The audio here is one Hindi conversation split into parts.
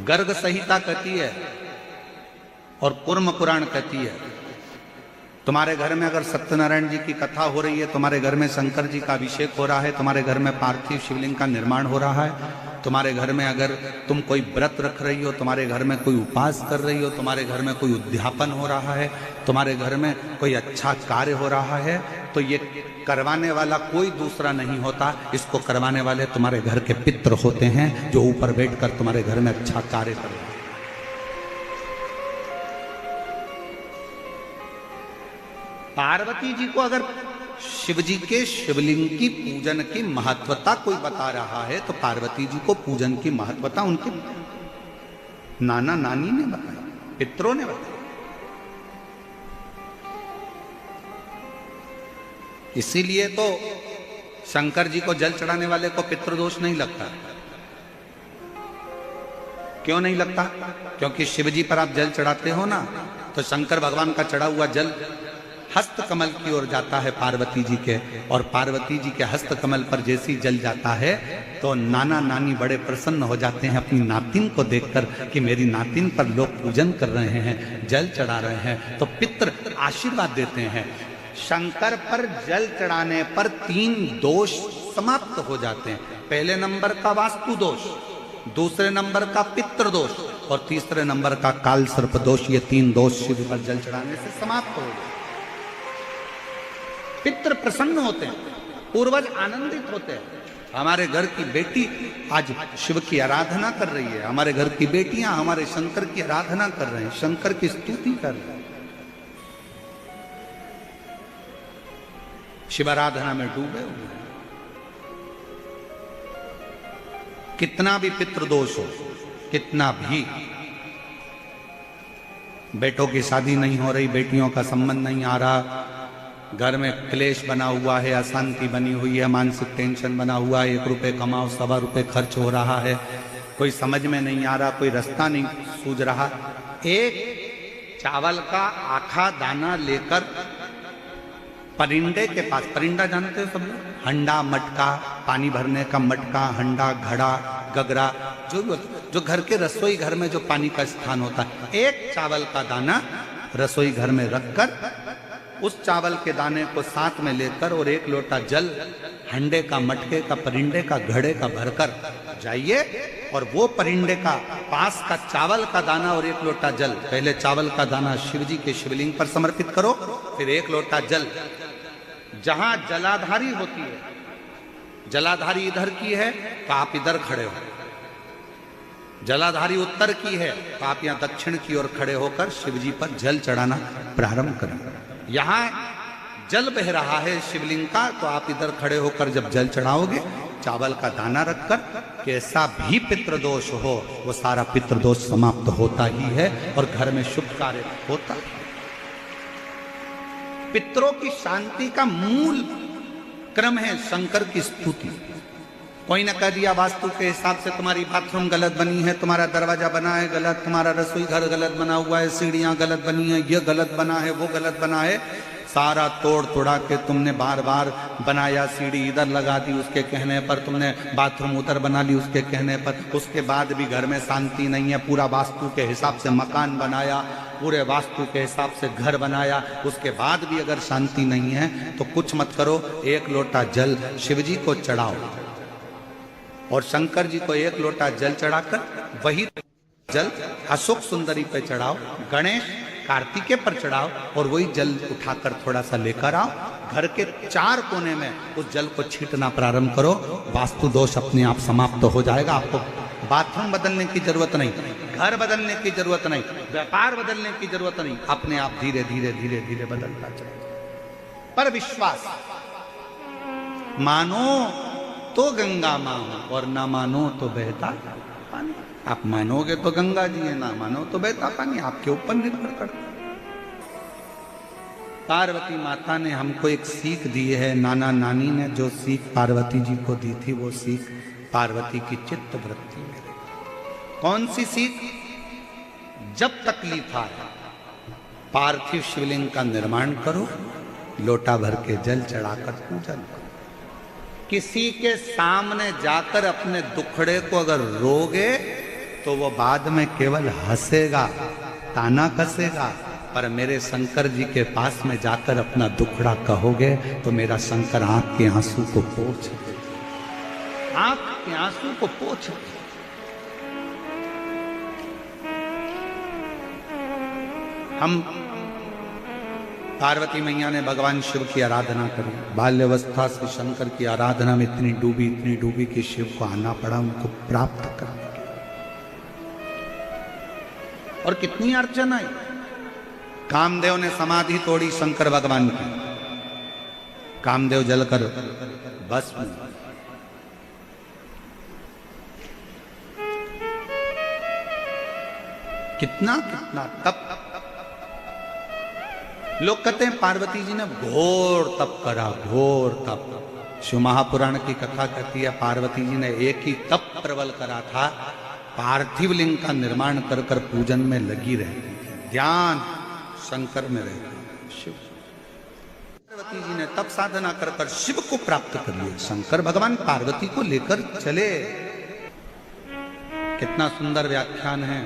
गर्ग संहिता कहती है और कुर्म पुराण कहती है, तुम्हारे घर में अगर सत्यनारायण जी की कथा हो रही है, तुम्हारे घर में शंकर जी का अभिषेक हो रहा है, तुम्हारे घर में पार्थिव शिवलिंग का निर्माण हो रहा है, तुम्हारे घर में अगर तुम कोई व्रत रख रही हो, तुम्हारे घर में कोई उपास कर रही हो, तुम्हारे घर में कोई उद्यापन हो रहा है, तुम्हारे घर में कोई अच्छा कार्य हो रहा है, तो ये करवाने वाला कोई दूसरा नहीं होता, इसको करवाने वाले तुम्हारे घर के पितृ होते हैं, जो ऊपर बैठकर तुम्हारे घर में अच्छा कार्य कर रहे हैं। पार्वती जी को अगर शिव जी के शिवलिंग की पूजन की महत्वता कोई बता रहा है, तो पार्वती जी को पूजन की महत्वता उनके नाना नानी ने बताई, पितरों ने बताई। इसीलिए तो शंकर जी को जल चढ़ाने वाले को पितृदोष नहीं लगता। क्यों नहीं लगता? क्योंकि शिव जी पर आप जल चढ़ाते हो ना, तो शंकर भगवान का चढ़ा हुआ जल हस्त कमल की ओर जाता है पार्वती जी के, और पार्वती जी के हस्त कमल पर जैसी जल जाता है तो नाना नानी बड़े प्रसन्न हो जाते हैं अपनी नातिन को देखकर कि मेरी नातिन पर लोग पूजन कर रहे हैं, जल चढ़ा रहे हैं, तो पितृ आशीर्वाद देते हैं। शंकर पर जल चढ़ाने पर 3 दोष समाप्त हो जाते हैं। पहले नंबर का वास्तु दोष, दूसरे नंबर का पितृ दोष और तीसरे नंबर का काल सर्प दोष। ये 3 दोष शिव पर जल चढ़ाने से समाप्त हो जाते। पितृ प्रसन्न होते हैं, पूर्वज आनंदित होते हैं। हमारे घर की बेटी आज शिव की आराधना कर रही है, हमारे घर की बेटियां हमारे शंकर की आराधना कर रहे हैं, शंकर की स्तुति कर रहे हैं, शिव आराधना में डूबे हुए हैं। कितना भी पितृदोष हो, कितना भी, बेटों की शादी नहीं हो रही, बेटियों का संबंध नहीं आ रहा, घर में क्लेश बना हुआ है, अशांति बनी हुई है, मानसिक टेंशन बना हुआ है, 1 रुपए कमाओ 1.25 रुपए खर्च हो रहा है, कोई समझ में नहीं आ रहा, कोई रास्ता नहीं सूझ रहा, एक चावल का आखा दाना लेकर परिंदे के पास, परिंदा जानते हो सब लोग, हंडा मटका, पानी भरने का मटका, हंडा घड़ा गगरा, जो घर के रसोई घर में जो पानी का स्थान होता है, एक चावल का दाना रसोई घर में रखकर उस चावल के दाने को साथ में लेकर और 1 लोटा जल हंडे का, मटके का, परिंदे का, घड़े का भरकर जाइए, और वो परिंदे का पास का चावल का दाना और 1 लोटा जल, पहले चावल का दाना शिव जी के शिवलिंग पर समर्पित करो, फिर 1 लोटा जल, जहां जलाधारी होती है, जलाधारी इधर की है तो आप इधर खड़े हो, जलाधारी उत्तर की है तो आप यहां दक्षिण की ओर खड़े होकर शिव जी पर जल चढ़ाना प्रारंभ करें। यहां जल बह रहा है शिवलिंग का, तो आप इधर खड़े होकर जब जल चढ़ाओगे, चावल का दाना रखकर, कैसा भी पितृदोष हो वो सारा पितृदोष समाप्त होता ही है और घर में शुभ कार्य होता है। पितरों की शांति का मूल क्रम है शंकर की स्तुति। कोई ना कह दिया वास्तु के हिसाब से तुम्हारी बाथरूम गलत बनी है, तुम्हारा दरवाजा बना है गलत, तुम्हारा रसोई घर गलत बना हुआ है, सीढ़ियां गलत बनी है, ये गलत बना है, वो गलत बना है, सारा तोड़ तोड़ा के तुमने बार बार बनाया, सीढ़ी इधर लगा दी उसके कहने पर, तुमने बाथरूम उधर बना ली उसके कहने पर, उसके बाद भी घर में शांति नहीं है, पूरा वास्तु के हिसाब से मकान बनाया, पूरे वास्तु के हिसाब से घर बनाया, उसके बाद भी अगर शांति नहीं है तो कुछ मत करो, 1 लोटा जल शिव जी को चढ़ाओ और शंकर जी को 1 लोटा जल चढ़ाकर वही जल अशोक सुंदरी पे चढ़ाओ, गणेश कार्तिकेय पर चढ़ाओ और वही जल उठाकर थोड़ा सा लेकर आओ, घर के 4 कोने में उस जल को छींटना प्रारंभ करो, वास्तु दोष अपने आप समाप्त हो जाएगा। आपको बाथरूम बदलने की जरूरत नहीं, घर बदलने की जरूरत नहीं, व्यापार बदलने की जरूरत नहीं, अपने आप धीरे धीरे धीरे धीरे बदलता चलेगा। पर विश्वास, मानो तो गंगा मां और ना मानो तो बहता पानी। आप मानोगे तो गंगा जी है, ना मानो तो बहता पानी, आपके ऊपर निर्भर करता। पार्वती माता ने हमको एक सीख दी है, नाना नानी ने जो सीख पार्वती जी को दी थी वो सीख पार्वती की चित्त वृत्ति में। कौन सी सीख? जब तकलीफ आए पार्थिव शिवलिंग का निर्माण करो, लोटा भर के जल चढ़ाकर पूजन करो। किसी के सामने जाकर अपने दुखड़े को अगर रोगे तो वो बाद में केवल हंसेगा, ताना कसेगा, पर मेरे शंकर जी के पास में जाकर अपना दुखड़ा कहोगे तो मेरा शंकर आंख के आंसू को पोंछ दे, आंख के आंसू को पोंछ दे। हम पार्वती मैया ने भगवान शिव की आराधना करी, बाल्यावस्था से शंकर की आराधना में इतनी डूबी कि शिव को आना पड़ा उनको प्राप्त करने के। और कितनी अड़चन आई। कामदेव ने समाधि तोड़ी शंकर भगवान की, कामदेव जलकर भस्म। कितना कितना तप। लोग कहते हैं पार्वती जी ने घोर तप करा, घोर तप। शिव महापुराण की कथा कहती है पार्वती जी ने एक ही तप प्रबल करा था, पार्थिव लिंग का निर्माण कर कर पूजन में लगी रहती थी, ध्यान शंकर में रहती। शिव पार्वती जी ने तप साधना कर कर शिव को प्राप्त कर लिया। शंकर भगवान पार्वती को लेकर चले। कितना सुंदर व्याख्यान है,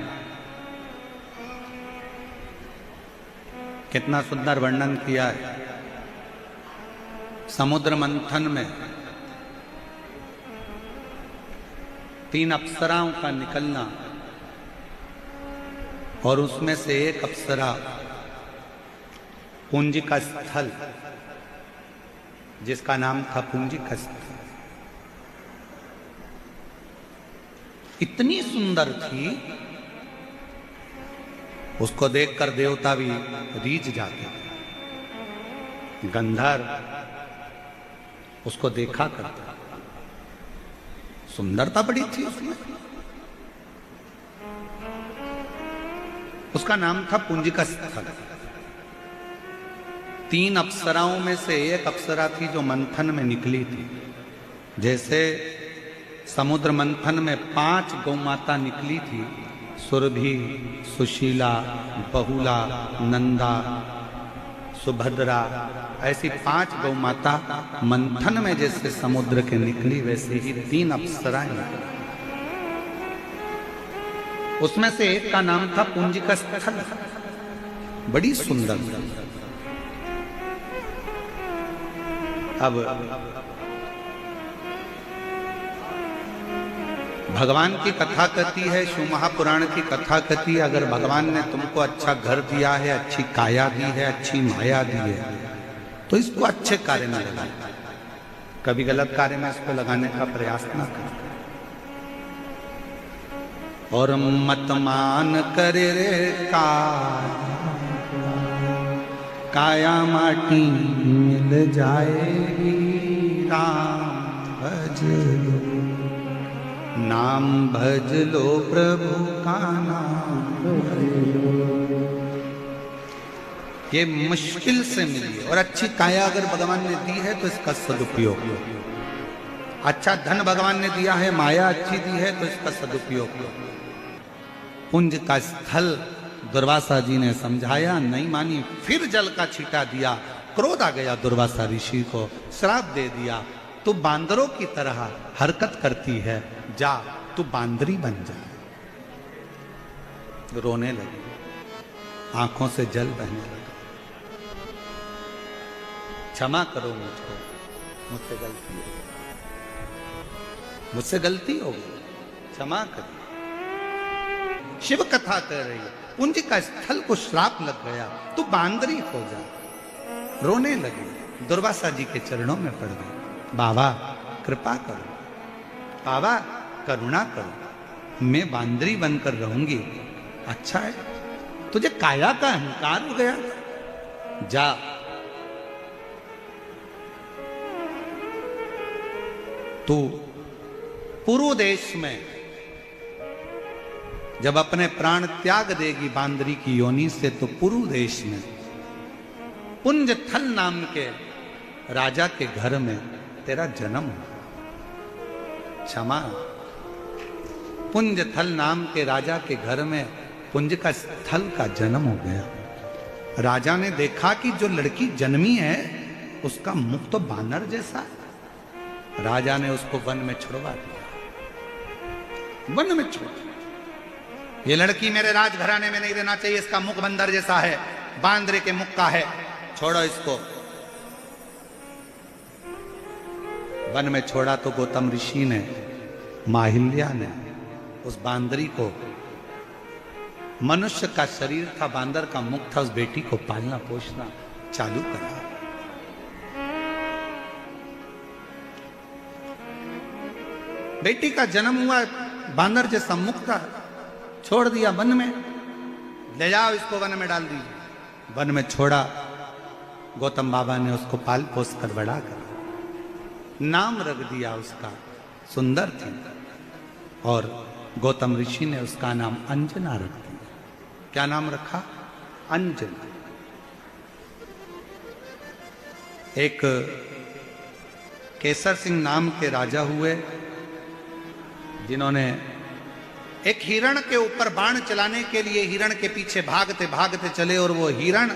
कितना सुंदर वर्णन किया है। समुद्र मंथन में 3 अप्सराओं का निकलना और उसमें से एक अप्सरा पुंजिका स्थल, जिसका नाम था पुंजिका स्थल, इतनी सुंदर थी उसको देखकर देवता भी रीझ जाते थे। गंधर्व उसको देखा करता, सुंदरता बड़ी थी उसमें। उसका नाम था पुंजिका स्थल। 3 अप्सराओं में से एक अप्सरा थी जो मंथन में निकली थी। जैसे समुद्र मंथन में 5 गौमाता निकली थी, सुरभि, सुशीला, बहुला, नंदा, सुभद्रा, ऐसी 5 गौमाता मंथन में जैसे समुद्र के निकली, वैसे ही 3 अप्सराएं निकली। उसमें से एक का नाम था पुंजिका स्थल, बड़ी सुंदर। अब भगवान की कथा कहती है, शिव महापुराण की कथा कहती है, अगर भगवान ने तुमको अच्छा घर दिया है, अच्छी काया दी है, अच्छी माया दी है, तो इसको अच्छे कार्य में लगाओ, कभी गलत कार्य में इसको लगाने का प्रयास ना करो। और मत मान करे रे काया माटी मिल जाएगी, राम भज लो, नाम भज लो, प्रभु का नाम भज लो। ये मुश्किल से मिली है। और अच्छी काया अगर भगवान ने दी है तो इसका सदुपयोग, अच्छा धन भगवान ने दिया है, माया अच्छी दी है तो इसका सदुपयोग। पुंज का स्थल दुर्वासा जी ने समझाया, नहीं मानी, फिर जल का छींटा दिया। क्रोध आ गया दुर्वासा ऋषि को, श्राप दे दिया, तू बांदरों की तरह हरकत करती है, जा तू बांदरी बन जा। रोने लगी, आंखों से जल बहने लगा। क्षमा करो मुझको, मुझसे गलती हो गई, मुझसे गलती हो गई, क्षमा करो। शिव कथा कर रही है, पुंजिका स्थल को श्राप लग गया, तू बांदरी हो जा। रोने लगी, दुर्वासा जी के चरणों में पड़ गई, बाबा कृपा करो, बाबा करुणा करो, मैं बांदरी बनकर रहूंगी। अच्छा है, तुझे काया का अहंकार हो गया, जा। तू पूर्व देश में जब अपने प्राण त्याग देगी बांदरी की योनि से, तो पूर्व देश में पुंज थल नाम के राजा के घर में तेरा जन्म हो। क्षमा, पुंज थल नाम के राजा के घर में पुंज का स्थल का जन्म हो गया। राजा ने देखा कि जो लड़की जन्मी है उसका मुख तो बानर जैसा है। राजा ने उसको वन में छुड़वा दिया, वन में छोड़। ये लड़की मेरे राजघराने में नहीं रहना चाहिए, इसका मुख बंदर जैसा है, बांदरे के मुख का है, छोड़ो इसको। वन में छोड़ा तो गौतम ऋषि ने, माहिल्या ने उस बांदरी को, मनुष्य का शरीर था, बांदर का मुख था, उस बेटी को पालना पोषना चालू करा। बेटी का जन्म हुआ, बांदर जैसा मुख था, छोड़ दिया वन में, ले जाओ इसको वन में डाल दीजिए। वन में छोड़ा, गौतम बाबा ने उसको पाल पोस कर बड़ा कर नाम रख दिया उसका, सुंदर थी, और गौतम ऋषि ने उसका नाम अंजना रख दिया। क्या नाम रखा? अंजना। एक केसर सिंह नाम के राजा हुए, जिन्होंने एक हिरण के ऊपर बाण चलाने के लिए हिरण के पीछे भागते भागते चले, और वो हिरण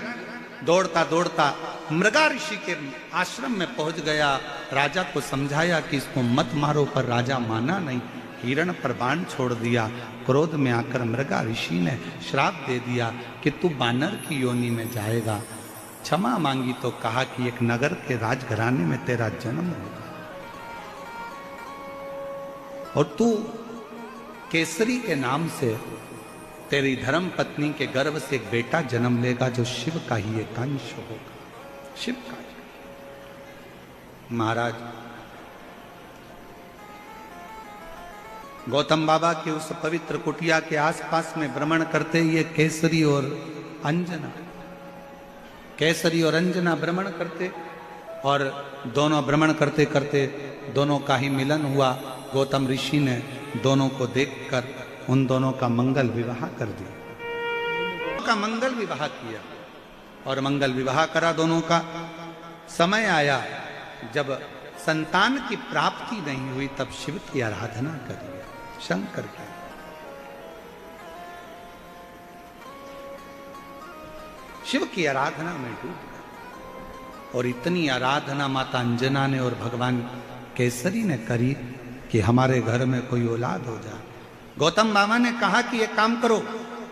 दौड़ता दौड़ता मृगा ऋषि के आश्रम में पहुंच गया। राजा को समझाया कि इसको मत मारो, पर राजा माना नहीं, हिरण पर बाण छोड़ दिया। क्रोध में आकर मृगा ऋषि ने श्राप दे दिया कि तू बानर की योनि में जाएगा। क्षमा मांगी तो कहा कि एक नगर के राजघराने में तेरा जन्म होगा, और तू केसरी के नाम से तेरी धर्म पत्नी के गर्भ से एक बेटा जन्म लेगा, जो शिव का ही एक अंश होगा, शिव का। महाराज गौतम बाबा के उस पवित्र कुटिया के आसपास में भ्रमण करते ये केसरी और अंजना, केसरी और अंजना भ्रमण करते, और दोनों भ्रमण करते करते दोनों का ही मिलन हुआ। गौतम ऋषि ने दोनों को देखकर उन दोनों का मंगल विवाह कर दिया, का मंगल विवाह किया, और मंगल विवाह करा दोनों का। समय आया जब संतान की प्राप्ति नहीं हुई, तब शिव की आराधना करी, शंकर की। शिव की आराधना में डूब गए, और इतनी आराधना माता अंजना ने और भगवान केसरी ने करी कि हमारे घर में कोई औलाद हो जाए। गौतम बाबा ने कहा कि एक काम करो,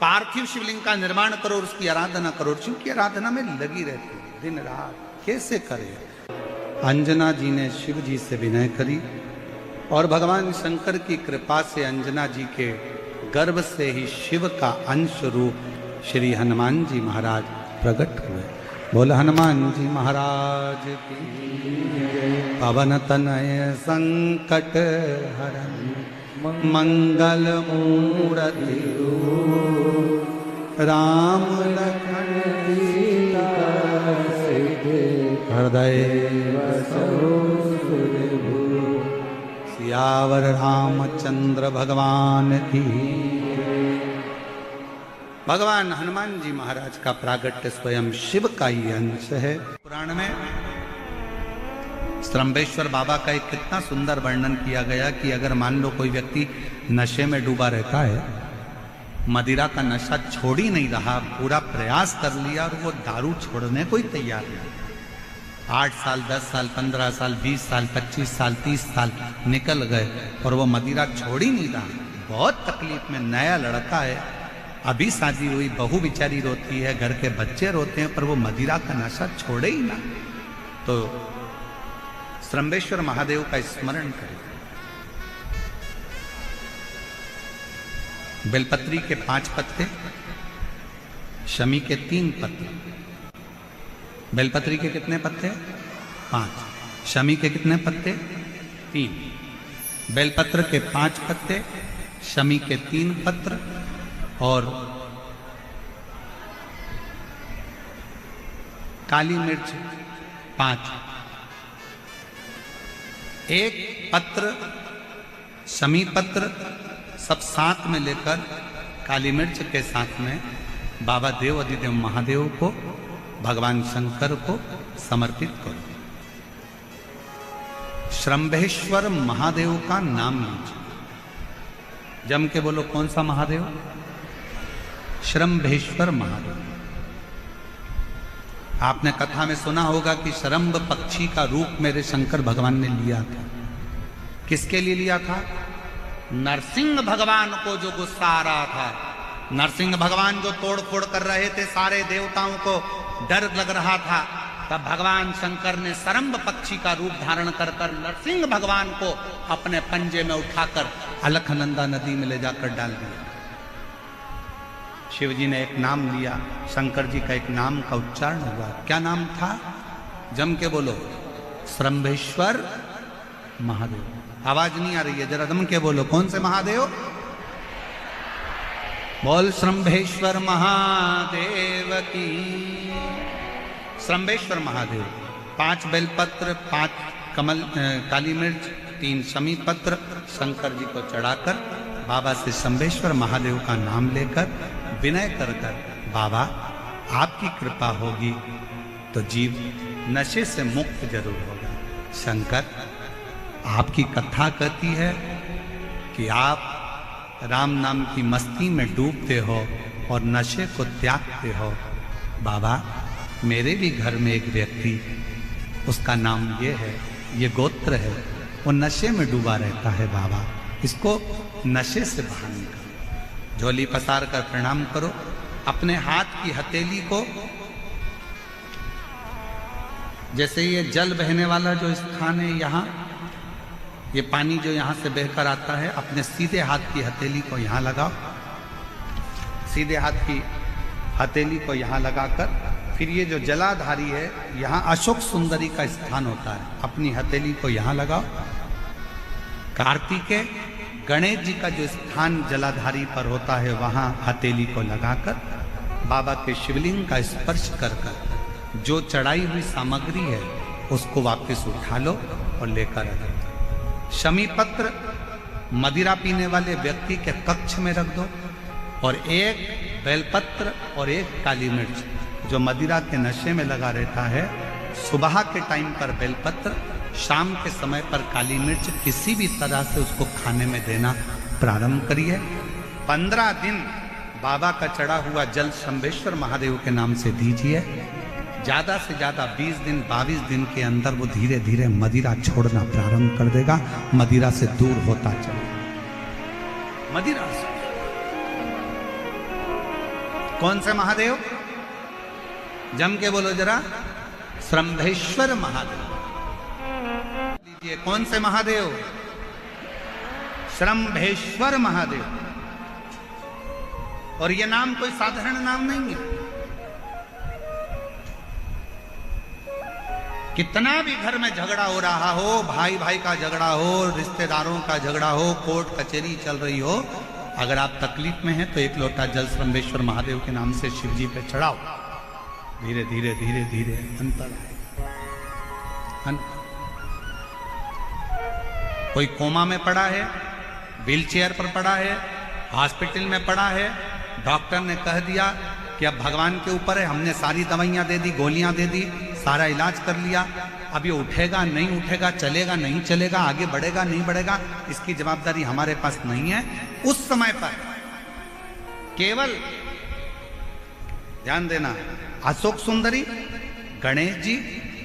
पार्थिव शिवलिंग का निर्माण करो और उसकी आराधना करो। शिव की आराधना में लगी रहती है दिन रात, कैसे करे। अंजना जी ने शिव जी से विनय करी, और भगवान शंकर की कृपा से अंजना जी के गर्भ से ही शिव का अंश रूप श्री हनुमान जी महाराज प्रकट हुए। बोल हनुमान जी महाराज की। पवन तनय संकट हरन मंगल मूर्ति राम लखन सीता हृदय सियावर रामचंद्र भगवान की। भगवान हनुमान जी महाराज का प्रागट्य स्वयं शिव का ही अंश है। पुराण में स्तंभेश्वर बाबा का एक कितना सुंदर वर्णन किया गया कि अगर मान लो कोई व्यक्ति नशे में डूबा रहता है, मदिरा का नशा छोड़ ही नहीं रहा, पूरा प्रयास कर लिया और वो दारू छोड़ने को ही तैयार नहीं, 8 साल 10 साल 15 साल 20 साल 25 साल 30 साल निकल गए और वो मदिरा छोड़ ही नहीं रहा, बहुत तकलीफ में। नया लड़का है, अभी शादी हुई, बहू बेचारी रोती है, घर के बच्चे रोते हैं, पर वो मदिरा का नशा छोड़े ही ना। तो स्तंभेश्वर महादेव का स्मरण करें। बेलपत्री के 5 पत्ते, शमी के 3 पत्ते। बेलपत्री के कितने पत्ते? 5। शमी के कितने पत्ते? 3। बेलपत्र के 5 पत्ते, शमी के 3 पत्र और काली मिर्च 5। 1 पत्र, शमी पत्र सब साथ में लेकर काली मिर्च के साथ में बाबा देव अधिदेव महादेव को, भगवान शंकर को समर्पित करो। स्तंभेश्वर महादेव का नाम लीजिए। जम के बोलो, कौन सा महादेव? स्तंभेश्वर महादेव। आपने कथा में सुना होगा कि शरम्भ पक्षी का रूप मेरे शंकर भगवान ने लिया था। किसके लिए लिया था? नरसिंह भगवान को जो गुस्सा आ रहा था नरसिंह भगवान जो तोड़ फोड़ कर रहे थे, सारे देवताओं को डर लग रहा था, तब भगवान शंकर ने सरम्ब पक्षी का रूप धारण कर नरसिंह भगवान को अपने पंजे में उठाकर अलकनंदा नदी में ले जाकर डाल दिया। शिव जी ने एक नाम लिया, शंकर जी का एक नाम का उच्चारण हुआ। क्या नाम था? जम के बोलो, श्रंभेश्वर महादेव। आवाज नहीं आ रही है, जरा जम के बोलो, कौन से महादेव? बोल श्रंभेश्वर महादेव की। श्रंभेश्वर महादेव 5 बेलपत्र, 5 कमल काली मिर्च, 3 शमी पत्र शंकर जी को चढ़ाकर बाबा से श्रंभेश्वर महादेव का नाम लेकर विनय कर बाबा आपकी कृपा होगी तो जीव नशे से मुक्त जरूर होगा। शंकर आपकी कथा कहती है कि आप राम नाम की मस्ती में डूबते हो और नशे को त्यागते हो। बाबा मेरे भी घर में एक व्यक्ति, उसका नाम ये है, ये गोत्र है, वो नशे में डूबा रहता है। बाबा इसको नशे से बाहर निकालो। झोली पसार कर प्रणाम करो, अपने हाथ की हथेली को, जैसे ये जल बहने वाला जो स्थान है यहाँ, ये पानी जो यहाँ से बहकर आता है, अपने सीधे हाथ की हथेली को यहाँ लगाओ। सीधे हाथ की हथेली को यहाँ लगाकर फिर ये जो जलाधारी है, यहाँ अशोक सुंदरी का स्थान होता है, अपनी हथेली को यहाँ लगाओ। कार्तिकेय गणेश जी का जो स्थान जलाधारी पर होता है, वहाँ हथेली को लगाकर बाबा के शिवलिंग का स्पर्श कर जो चढ़ाई हुई सामग्री है उसको वापस उठा लो और लेकर आ जाओ। शमी पत्र मदिरा पीने वाले व्यक्ति के कक्ष में रख दो, और एक बेलपत्र और एक काली मिर्च जो मदिरा के नशे में लगा रहता है, सुबह के टाइम पर बेलपत्र, शाम के समय पर काली मिर्च, किसी भी तरह से उसको खाने में देना प्रारंभ करिए। 15 दिन बाबा का चढ़ा हुआ जल शंभेश्वर महादेव के नाम से दीजिए। ज्यादा से ज्यादा 20 दिन 22 दिन के अंदर वो धीरे धीरे मदिरा छोड़ना प्रारंभ कर देगा, मदिरा से दूर होता चलेगा। मदिरा से कौन से महादेव? जम के बोलो जरा, श्रंभेश्वर महादेव। लीजिए, कौन से महादेव? श्रंभेश्वर महादेव। और ये नाम कोई साधारण नाम नहीं है। कितना भी घर में झगड़ा हो रहा हो, भाई भाई का झगड़ा हो, रिश्तेदारों का झगड़ा हो, कोर्ट कचहरी चल रही हो, अगर आप तकलीफ में हैं तो एक लोटा जल श्रंभेश्वर महादेव के नाम से शिव जी पे चढ़ाओ। धीरे धीरे धीरे धीरे अंतर कोई कोमा में पड़ा है, व्हीलचेयर पर पड़ा है, हॉस्पिटल में पड़ा है, डॉक्टर ने कह दिया कि अब भगवान के ऊपर है, हमने सारी दवाइयां दे दी, गोलियां दे दी, सारा इलाज कर लिया, अब ये उठेगा नहीं उठेगा, चलेगा नहीं चलेगा, आगे बढ़ेगा नहीं बढ़ेगा, इसकी जवाबदारी हमारे पास नहीं है। उस समय पर केवल ध्यान देना, अशोक सुंदरी, गणेश जी,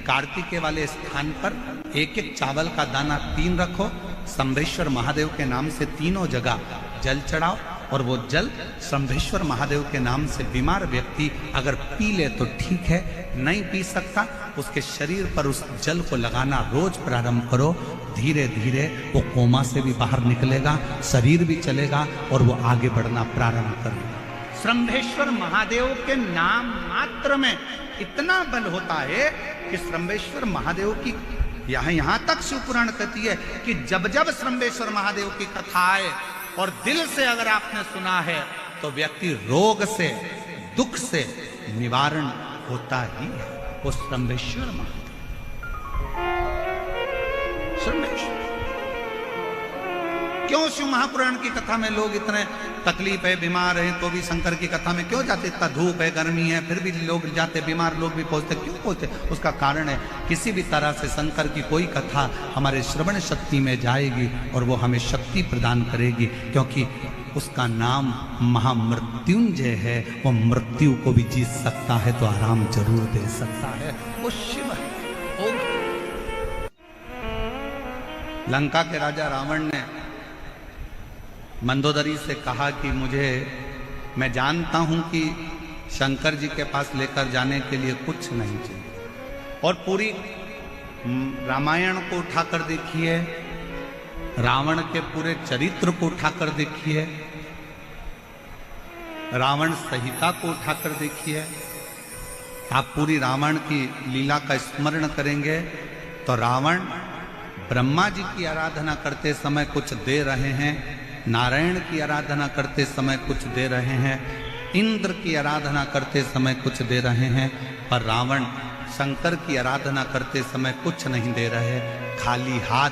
कार्तिकेय वाले स्थान पर एक एक चावल का दाना 3 रखो, शंभेश्वर महादेव के नाम से तीनों जगह जल चढ़ाओ, और वो जल शंभेश्वर महादेव के नाम से बीमार व्यक्ति अगर पी ले तो ठीक है, नहीं पी सकता उसके शरीर पर उस जल को लगाना रोज प्रारंभ करो। धीरे धीरे वो कोमा से भी बाहर निकलेगा, शरीर भी चलेगा और वो आगे बढ़ना प्रारंभ करेगा। शंभेश्वर महादेव के नाम मात्र में इतना बल होता है कि शंभेश्वर महादेव की यहां तक शिवपुराण कहती है कि जब जब शंभेश्वर महादेव की कथा आए और दिल से अगर आपने सुना है तो व्यक्ति रोग से, दुख से निवारण होता ही है। वो शंभेश्वर महादेव, शंभेश्वर। क्यों शिव महापुराण की कथा में लोग इतने तकलीफ है, बीमार हैं, तो भी शंकर की कथा में क्यों जाते? इतना धूप है, गर्मी है, फिर भी लोग जाते, बीमार लोग भी पहुंचते, क्यों पहुंचते? उसका कारण है किसी भी तरह से शंकर की कोई कथा हमारे श्रवण शक्ति में जाएगी और वो हमें शक्ति प्रदान करेगी, क्योंकि उसका नाम महामृत्युंजय है। वो मृत्यु को भी जीत सकता है तो आराम जरूर दे सकता है, वो शिव है। लंका के राजा रावण ने मंदोदरी से कहा कि मुझे मैं जानता हूं कि शंकर जी के पास लेकर जाने के लिए कुछ नहीं चाहिए। और पूरी रामायण को उठाकर देखिए, रावण के पूरे चरित्र को उठाकर देखिए, रावण संहिता को उठाकर देखिए। आप पूरी रावण की लीला का स्मरण करेंगे तो रावण ब्रह्मा जी की आराधना करते समय कुछ दे रहे हैं, नारायण की आराधना करते समय कुछ दे रहे हैं, इंद्र की आराधना करते समय कुछ दे रहे हैं, पर रावण शंकर की आराधना करते समय कुछ नहीं दे रहे। खाली हाथ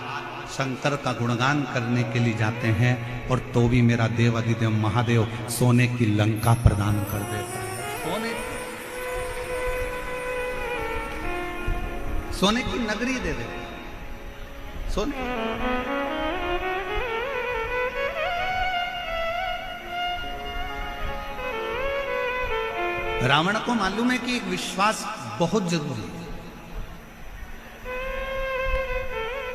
शंकर का गुणगान करने के लिए जाते हैं और तो भी मेरा देव अधिदेव महादेव सोने की लंका प्रदान कर देता है। सोने की नगरी दे दे, सोने। रावण को मालूम है कि एक विश्वास बहुत जरूरी है।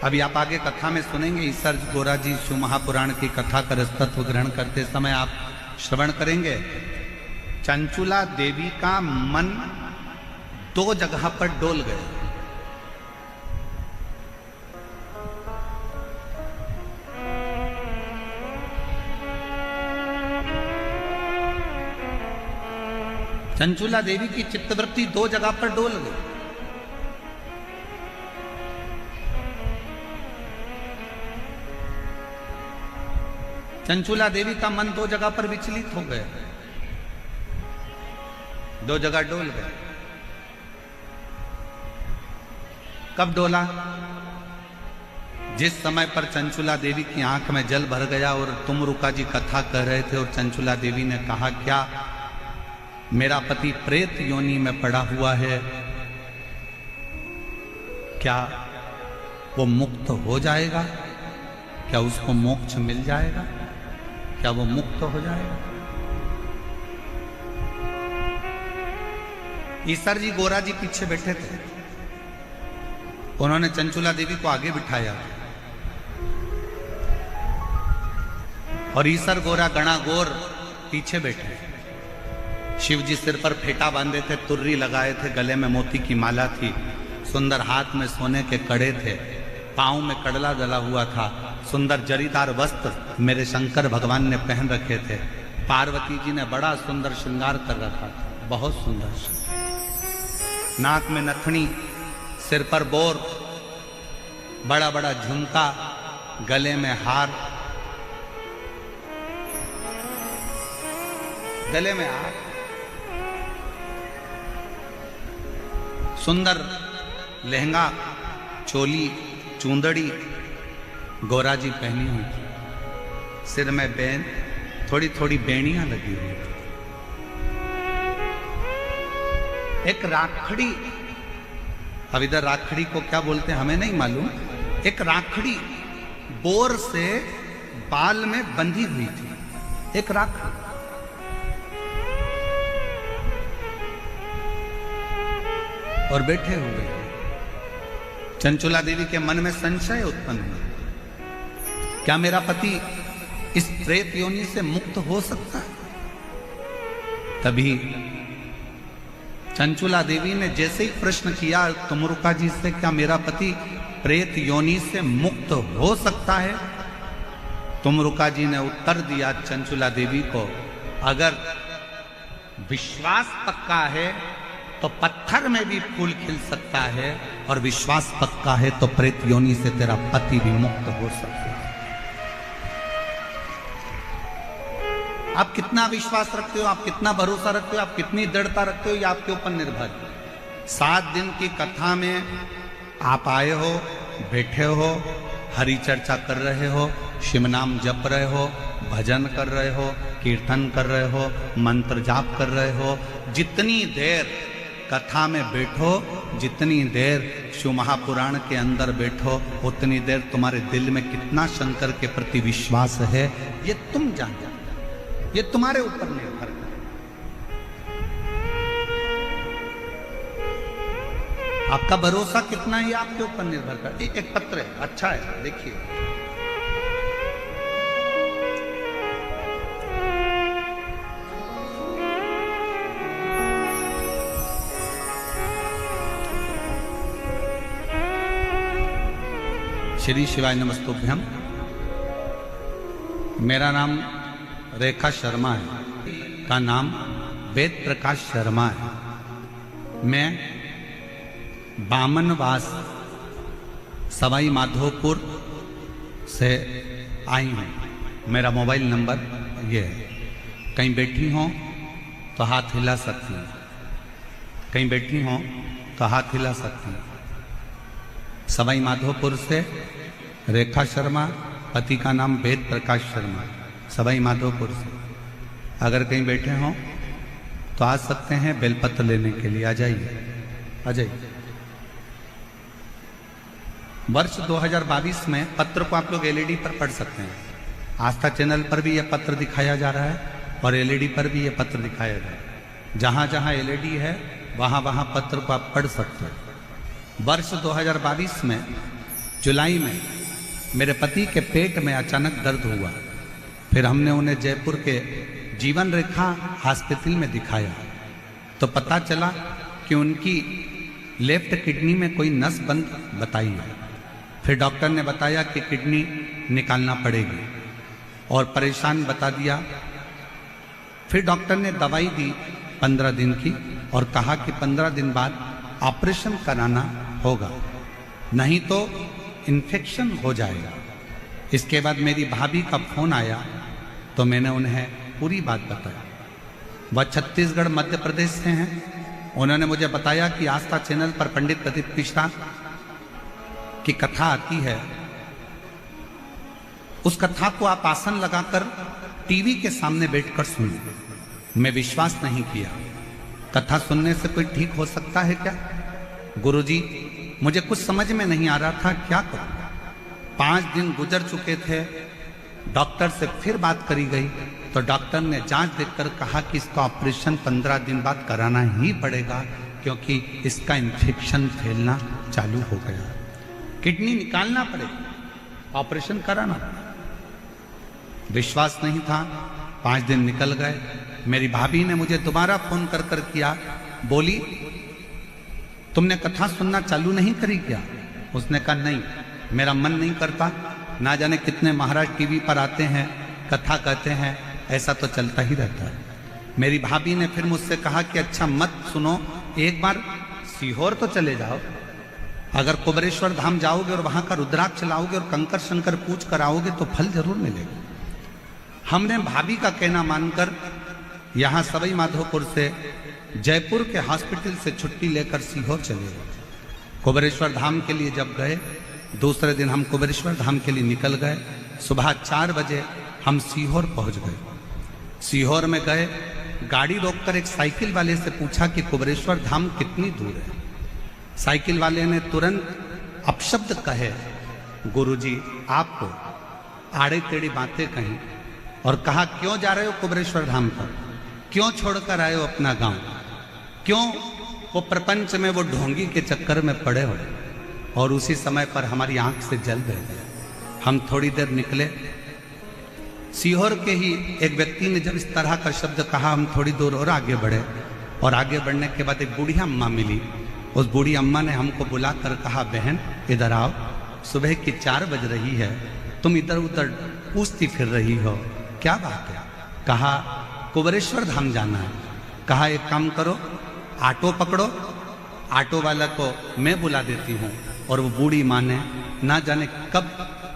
अभी आप आगे कथा में सुनेंगे, ईसर गोरा जी शिव महापुराण की कथा का रसतत्व ग्रहण करते समय आप श्रवण करेंगे। चंचुला देवी का मन दो जगह पर डोल गए। चंचुला देवी की चित्तवृत्ति दो जगह पर डोल गई। चंचुला देवी का मन दो जगह पर विचलित हो गया, दो जगह डोल गए। कब डोला? जिस समय पर चंचुला देवी की आंख में जल भर गया और तुमरुका जी कथा कर रहे थे और चंचुला देवी ने कहा, क्या मेरा पति प्रेत योनि में पड़ा हुआ है, क्या वो मुक्त हो जाएगा? क्या उसको मोक्ष मिल जाएगा? क्या वो मुक्त हो जाएगा? ईसर जी गोरा जी पीछे बैठे थे, उन्होंने चंचुला देवी को आगे बिठाया और ईसर गोरा गणा गोर पीछे बैठे। शिव जी सिर पर फेटा बांधे थे, तुर्री लगाए थे, गले में मोती की माला थी, सुंदर हाथ में सोने के कड़े थे, पांव में कड़ला डला हुआ था, सुंदर जरीदार वस्त्र मेरे शंकर भगवान ने पहन रखे थे। पार्वती जी ने बड़ा सुंदर श्रृंगार कर रखा था, बहुत सुंदर। नाक में नथनी, सिर पर बोर, बड़ा बड़ा झुमका, गले में हार, गले में हार, सुंदर लहंगा, चोली, चूंदड़ी गोरा जी पहनी हुई थी, सिर में बैन, थोड़ी थोड़ी बेड़ियां लगी हुई थी। एक राखड़ी, अब इधर राखड़ी को क्या बोलते हैं हमें नहीं मालूम, एक राखड़ी बोर से बाल में बंधी हुई थी, एक राखड़ी। और बैठे हुए चंचुला देवी के मन में संशय उत्पन्न हुआ, क्या मेरा पति इस प्रेत योनि से मुक्त हो सकता है? तभी चंचुला देवी ने जैसे ही प्रश्न किया तुमरुका जी से, क्या मेरा पति प्रेत योनि से मुक्त हो सकता है? तुमरुका जी ने उत्तर दिया चंचुला देवी को, अगर विश्वास पक्का है तो पत्थर में भी फूल खिल सकता है, और विश्वास पक्का है तो प्रेत योनि से तेरा पति भी मुक्त हो सकता है। आप कितना विश्वास रखते हो, आप कितना भरोसा रखते हो, आप कितनी दृढ़ता रखते हो, ये आपके ऊपर निर्भर है। 7 दिन की कथा में आप आए हो, बैठे हो, हरि चर्चा कर रहे हो, शिव नाम जप रहे हो, भजन कर रहे हो, कीर्तन कर रहे हो, मंत्र जाप कर रहे हो। जितनी देर कथा में बैठो, जितनी देर शिव महापुराण के अंदर बैठो, उतनी देर तुम्हारे दिल में कितना शंकर के प्रति विश्वास है ये तुम जानते, ये तुम्हारे ऊपर निर्भर है। आपका भरोसा कितना है आपके ऊपर निर्भर करता है। एक पत्र है, अच्छा है, देखिए। श्री शिवाय नमस्तुभ्यम। मेरा नाम रेखा शर्मा है, का नाम वेद प्रकाश शर्मा है। मैं बामनवास सवाई माधोपुर से आई हूँ। मेरा मोबाइल नंबर ये है। कहीं बैठी हों तो हाथ हिला सकती हैं, कहीं बैठी हों तो हाथ हिला सकती हैं। सवाई माधोपुर से रेखा शर्मा, पति का नाम वेद प्रकाश शर्मा, सवाई माधोपुर से। अगर कहीं बैठे हों तो आ सकते हैं बेलपत्र लेने के लिए। आ जाइए, आ जाइए। वर्ष 2022 में पत्र को आप लोग एलईडी पर पढ़ सकते हैं। आस्था चैनल पर भी यह पत्र दिखाया जा रहा है और एलईडी पर भी यह पत्र दिखाया जा रहा है। जहाँ जहाँ एलईडी है वहाँ वहाँ पत्र को आप पढ़ सकते हैं। वर्ष 2022 में जुलाई में मेरे पति के पेट में अचानक दर्द हुआ। फिर हमने उन्हें जयपुर के जीवन रेखा हॉस्पिटल में दिखाया तो पता चला कि उनकी लेफ्ट किडनी में कोई नस बंद बताई है। फिर डॉक्टर ने बताया कि किडनी निकालना पड़ेगी और परेशान बता दिया। फिर डॉक्टर ने दवाई दी 15 दिन की और कहा कि 15 दिन बाद ऑपरेशन कराना होगा, नहीं तो इन्फेक्शन हो जाएगा। इसके बाद मेरी भाभी का फोन आया तो मैंने उन्हें पूरी बात बताई। वह छत्तीसगढ़ मध्य प्रदेश से हैं। उन्होंने मुझे बताया कि आस्था चैनल पर पंडित प्रदीप मिश्रा की कथा आती है, उस कथा को आप आसन लगाकर टीवी के सामने बैठकर सुनिए। मैं विश्वास नहीं किया। कथा सुनने से कोई ठीक हो सकता है क्या? गुरुजी, मुझे कुछ समझ में नहीं आ रहा था, क्या करूं। 5 दिन गुजर चुके थे। डॉक्टर से फिर बात करी गई तो डॉक्टर ने जांच देखकर कहा कि इसका ऑपरेशन 15 दिन बाद कराना ही पड़ेगा क्योंकि इसका इन्फेक्शन फैलना चालू हो गया। किडनी निकालना पड़ेगा, ऑपरेशन कराना पड़ेगा। विश्वास नहीं था। 5 दिन निकल गए। मेरी भाभी ने मुझे दोबारा फोन कर कर किया, बोली तुमने कथा सुनना चालू नहीं करी क्या? उसने कहा नहीं, मेरा मन नहीं करता। ना जाने कितने महाराज टीवी पर आते हैं, कथा कहते हैं, ऐसा तो चलता ही रहता है। मेरी भाभी ने फिर मुझसे कहा कि अच्छा मत सुनो, एक बार सीहोर तो चले जाओ। अगर कुबरेश्वर धाम जाओगे और वहां का रुद्राक्ष लाओगे और कंकर शंकर पूछ कर आओगे तो फल जरूर मिलेगा। हमने भाभी का कहना मानकर यहाँ सवाई माधोपुर से जयपुर के हॉस्पिटल से छुट्टी लेकर सीहोर चले गए। कुबरेश्वर धाम के लिए जब गए, दूसरे दिन हम कुबरेश्वर धाम के लिए निकल गए। सुबह 4 बजे हम सीहोर पहुंच गए। सीहोर में गए, गाड़ी रोककर एक साइकिल वाले से पूछा कि कुबरेश्वर धाम कितनी दूर है। साइकिल वाले ने तुरंत अपशब्द कहे, गुरुजी आपको आड़े टेढ़ी बातें कही और कहा क्यों जा रहे हो कुबरेश्वर धाम पर, क्यों छोड़कर आए हो अपना गांव, क्यों वो प्रपंच में वो ढोंगी के चक्कर में पड़े हो। और उसी समय पर हमारी आंख से जल बह गया। हम थोड़ी देर निकले। सीहोर के ही एक व्यक्ति ने जब इस तरह का शब्द कहा, हम थोड़ी दूर और आगे बढ़े और आगे बढ़ने के बाद एक बूढ़ी अम्मा मिली। उस बूढ़ी अम्मा ने हमको बुलाकर कहा, बहन इधर आओ, सुबह की 4 बज रही है, तुम इधर उधर पूछती फिर रही हो, क्या बात है? कहा कुबरेश्वर धाम जाना है। कहा एक काम करो, ऑटो पकड़ो, ऑटो वाला को मैं बुला देती हूँ। और वो बूढ़ी माँ ने ना जाने कब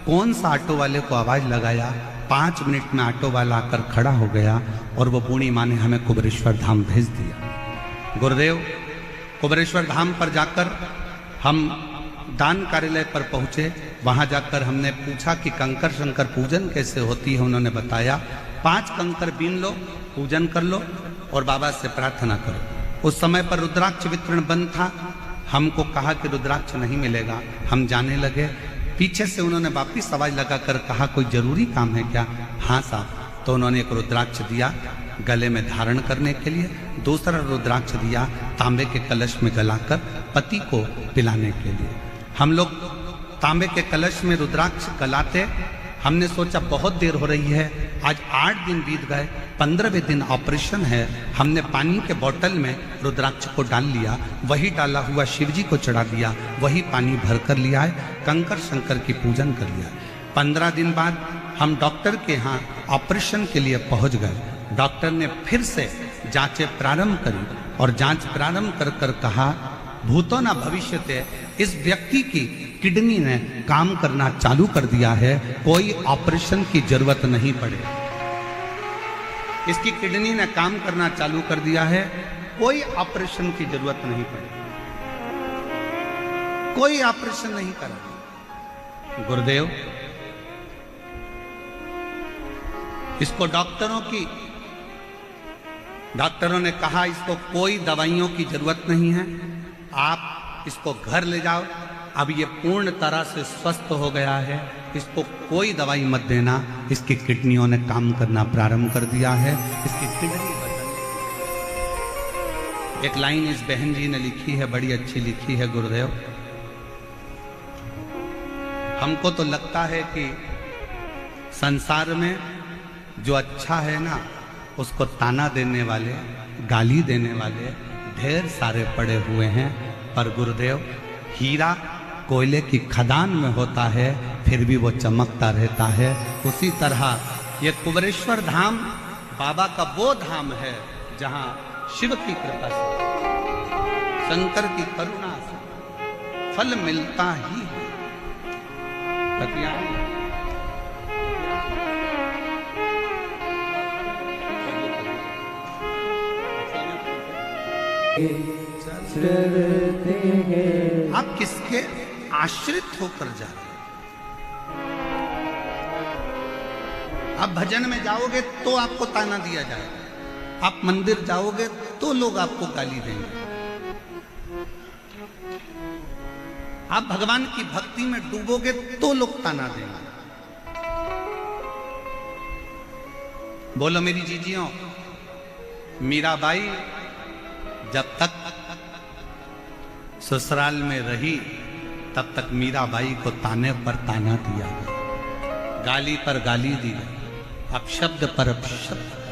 कौन सा ऑटो वाले को आवाज़ लगाया, 5 मिनट में ऑटो वाला आकर खड़ा हो गया और वो बूढ़ी माँ ने हमें कुबरेश्वर धाम भेज दिया। गुरुदेव, कुबरेश्वर धाम पर जाकर हम दान कार्यालय पर पहुँचे। वहाँ जाकर हमने पूछा कि कंकर शंकर पूजन कैसे होती है। उन्होंने बताया 5 कंकर बीन लो, पूजन कर लो और बाबा से प्रार्थना करो। उस समय पर रुद्राक्ष वितरण बंद था। हमको कहा कि रुद्राक्ष नहीं मिलेगा। हम जाने लगे। पीछे से उन्होंने वापिस आवाज लगाकर कहा कोई जरूरी काम है क्या? हाँ साहब। तो उन्होंने एक रुद्राक्ष दिया गले में धारण करने के लिए, दूसरा रुद्राक्ष दिया तांबे के कलश में गलाकर पति को पिलाने के लिए। हम लोग तांबे के कलश में रुद्राक्ष गलाते। हमने सोचा बहुत देर हो रही है, आज 8 दिन बीत गए, 15वें दिन ऑपरेशन है। हमने पानी के बोतल में रुद्राक्ष को डाल लिया, वही डाला हुआ शिव जी को चढ़ा दिया, वही पानी भर कर लिया है, कंकर शंकर की पूजन कर लिया। 15 दिन बाद हम डॉक्टर के यहाँ ऑपरेशन के लिए पहुंच गए। डॉक्टर ने फिर से जांचें प्रारंभ करी और जांच प्रारंभ कर कर कहा, भूतो न भविष्यते, इस व्यक्ति की किडनी ने काम करना चालू कर दिया है, कोई ऑपरेशन की जरूरत नहीं पड़े। इसकी किडनी ने काम करना चालू कर दिया है, कोई ऑपरेशन की जरूरत नहीं पड़े, कोई ऑपरेशन नहीं करा। गुरुदेव, इसको डॉक्टरों ने कहा इसको कोई दवाइयों की जरूरत नहीं है, आप इसको घर ले जाओ, अब ये पूर्ण तरह से स्वस्थ हो गया है, इसको कोई दवाई मत देना, इसकी किडनियों ने काम करना प्रारंभ कर दिया है, इसकी किडनी बदलने। एक लाइन इस बहन जी ने लिखी है, बड़ी अच्छी लिखी है। गुरुदेव, हमको तो लगता है कि संसार में जो अच्छा है ना, उसको ताना देने वाले, गाली देने वाले ढेर सारे पड़े हुए हैं, पर गुरुदेव, हीरा कोयले की खदान में होता है, फिर भी वो चमकता रहता है। उसी तरह ये कुबेरेश्वर धाम बाबा का वो धाम है जहां शिव की कृपा से, शंकर की करुणा से फल मिलता ही है। आप किसके आश्रित होकर जा रहे हैं? आप भजन में जाओगे तो आपको ताना दिया जाएगा, आप मंदिर जाओगे तो लोग आपको गाली देंगे, आप भगवान की भक्ति में डूबोगे तो लोग ताना देंगे। बोलो मेरी जीजियों, मीराबाई जब तक ससुराल में रही तब तक मीराबाई को ताने पर ताना दिया गया, गाली पर गाली दी गई, अपशब्द पर अपशब्द।